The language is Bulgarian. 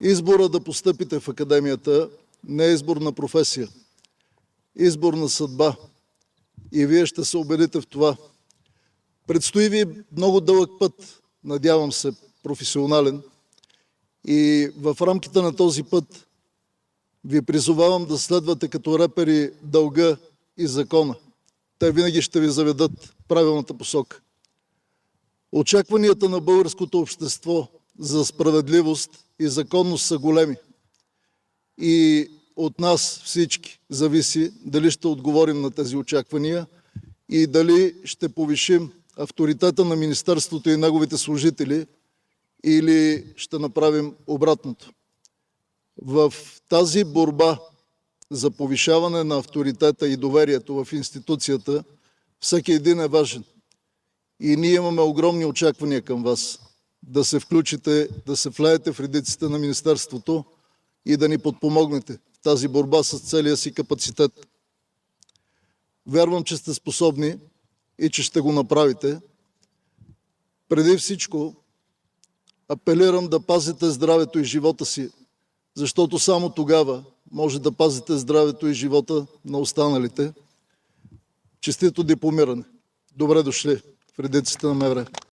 Избора да постъпите в академията не е избор на професия, избор на съдба. И вие ще се убедите в това. Предстои ви много дълъг път, надявам се, професионален. И в рамките на този път ви призовавам да следвате като репери дълга и закона. Те винаги ще ви заведат в правилната посока. Очакванията на българското общество за справедливост и законност са големи. И от нас всички зависи дали ще отговорим на тези очаквания и дали ще повишим авторитета на Министерството и неговите служители или ще направим обратното. В тази борба за повишаване на авторитета и доверието в институцията всеки един е важен. И ние имаме огромни очаквания към вас да се включите, да се влеете в редиците на Министерството и да ни подпомогнете в тази борба с целия си капацитет. Вярвам, че сте способни и че ще го направите. Преди всичко апелирам да пазите здравето и живота си, защото само тогава може да пазите здравето и живота на останалите. Честито дипломиране! Добре дошли в редиците на МВР!